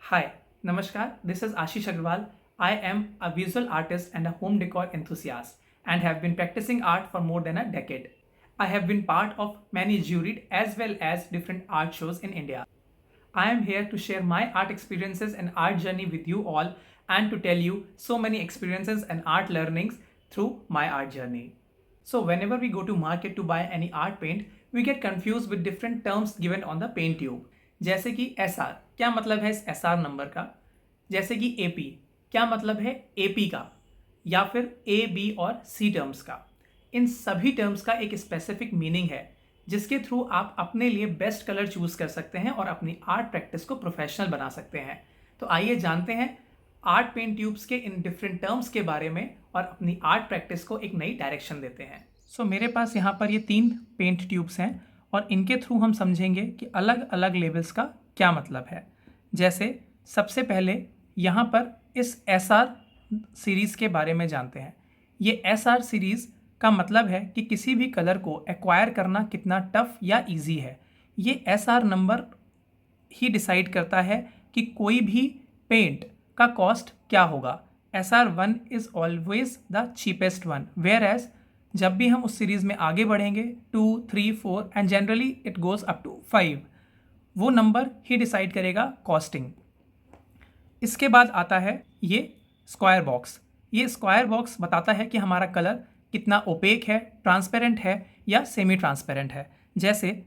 Hi, Namaskar. This is Ashish Agrawal. I am a visual artist and a home decor enthusiast and have been practicing art for more than a decade. I have been part of many juried as well as different art shows in India. I am here to share my art experiences and art journey with you all and to tell you so many experiences and art learnings through my art journey. So whenever we go to market to buy any art paint, we get confused with different terms given on the paint tube. जैसे कि SR, क्या मतलब है इस SR number का? जैसे कि AP, क्या मतलब है AP का? या फिर A, B और C टर्म्स का? इन सभी टर्म्स का एक स्पेसिफिक मीनिंग है जिसके थ्रू आप अपने लिए बेस्ट कलर चूज कर सकते हैं और अपनी आर्ट प्रैक्टिस को प्रोफेशनल बना सकते हैं। तो आइए जानते हैं आर्ट पेंट ट्यूब्स के इन डिफरेंट टर्म्स के बारे में और अपनी आर्ट प्रैक्टिस को एक नई डायरेक्शन देते हैं। मेरे पास यहाँ पर ये 3 पेंट ट्यूब्स हैं और इनके थ्रू हम समझेंगे कि अलग अलग लेवल्स का क्या मतलब है। जैसे सबसे पहले यहाँ पर इस SR सीरीज़ के बारे में जानते हैं। ये SR सीरीज़ का मतलब है कि किसी भी कलर को एक्वायर करना कितना टफ या इजी है। ये SR नंबर ही डिसाइड करता है कि कोई भी पेंट का कॉस्ट क्या होगा। SR1 is always the cheapest one, whereas जब भी हम उस सीरीज़ में आगे बढ़ेंगे 2, 3, 4 and generally it goes up to 5, वो नंबर ही डिसाइड करेगा कॉस्टिंग। इसके बाद आता है ये स्क्वायर बॉक्स। ये स्क्वायर बॉक्स बताता है कि हमारा कलर कितना ओपेक है, ट्रांसपेरेंट है या सेमी ट्रांसपेरेंट है। जैसे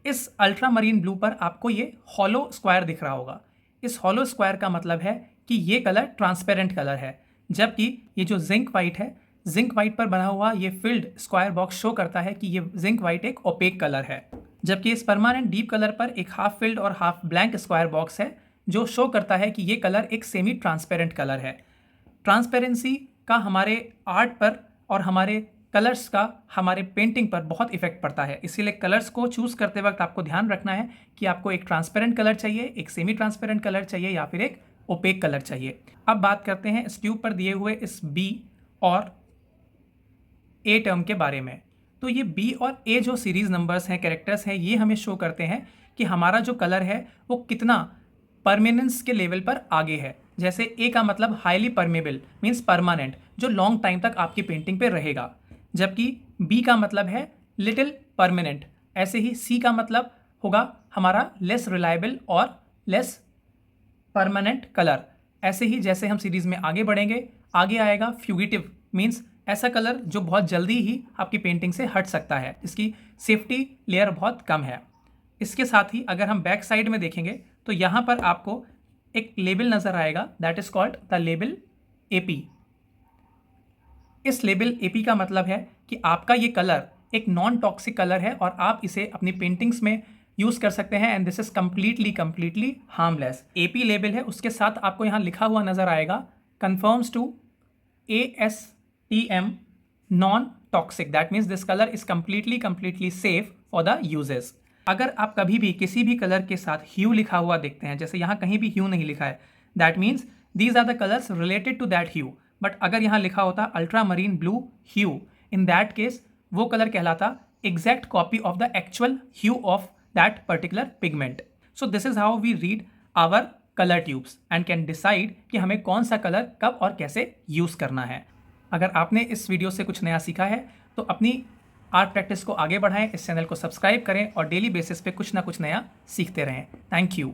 इस अल्ट्रा मरीन ब्लू पर आपको ये हॉलो स्क्वायर दिख रहा होगा। इस हॉलो स्क्वायर का मतलब है कि ये कलर ट्रांसपेरेंट कलर है, जबकि ये जो जिंक वाइट है, जिंक वाइट पर बना हुआ ये फिल्ड स्क्वायर बॉक्स शो करता है कि ये जिंक वाइट एक ओपेक कलर है। जबकि इस परमानेंट डीप कलर पर एक हाफ फिल्ड और हाफ ब्लैंक स्क्वायर बॉक्स है जो शो करता है कि ये कलर एक सेमी ट्रांसपेरेंट कलर है। ट्रांसपेरेंसी का हमारे आर्ट पर और हमारे कलर्स का हमारे पेंटिंग पर बहुत इफेक्ट पड़ता है। इसीलिए कलर्स को चूज़ करते वक्त आपको ध्यान रखना है कि आपको एक ट्रांसपेरेंट कलर चाहिए, एक सेमी ट्रांसपेरेंट कलर चाहिए या फिर एक ओपेक कलर चाहिए। अब बात करते हैं इस ट्यूब पर दिए हुए इस B और A टर्म के बारे में। तो ये B और A जो सीरीज़ नंबर्स हैं, कैरेक्टर्स हैं, ये हमें शो करते हैं कि हमारा जो कलर है वो कितना परमानेंस के लेवल पर आगे है। जैसे A का मतलब हाईली परमेबल मीन्स परमानेंट, जो लॉन्ग टाइम तक आपकी पेंटिंग पे रहेगा, जबकि B का मतलब है लिटिल परमानेंट। ऐसे ही C का मतलब होगा हमारा लेस रिलायबल और लेस परमानेंट कलर। ऐसे ही जैसे हम सीरीज़ में आगे बढ़ेंगे, आगे आएगा फ्यूगिटिव मीन्स ऐसा कलर जो बहुत जल्दी ही आपकी पेंटिंग से हट सकता है, इसकी सेफ्टी लेयर बहुत कम है। इसके साथ ही अगर हम बैक साइड में देखेंगे तो यहाँ पर आपको एक लेबल नज़र आएगा, that is called the label AP। इस लेबल AP का मतलब है कि आपका ये कलर एक नॉन टॉक्सिक कलर है और आप इसे अपनी पेंटिंग्स में यूज़ कर सकते हैं and this is completely harmless. AP label है, उसके साथ आपको यहाँ लिखा हुआ नज़र आएगा conforms to ASTM non toxic, that means this colour is completely safe for the uses. अगर आप कभी भी किसी भी कलर के साथ ह्यू लिखा हुआ देखते हैं, जैसे यहाँ कहीं भी ह्यू नहीं लिखा है, that means these are the colours related to that hue. But अगर यहाँ लिखा होता ultramarine blue hue, in that case वो कलर कहलाता exact copy of the actual hue of that particular pigment. So this is how we read our colour tubes and can decide कि हमें कौन सा कलर कब और कैसे use करना है। अगर आपने इस वीडियो से कुछ नया सीखा है तो अपनी आर्ट प्रैक्टिस को आगे बढ़ाएं, इस चैनल को सब्सक्राइब करें और डेली बेसिस पे कुछ ना कुछ नया सीखते रहें। Thank you.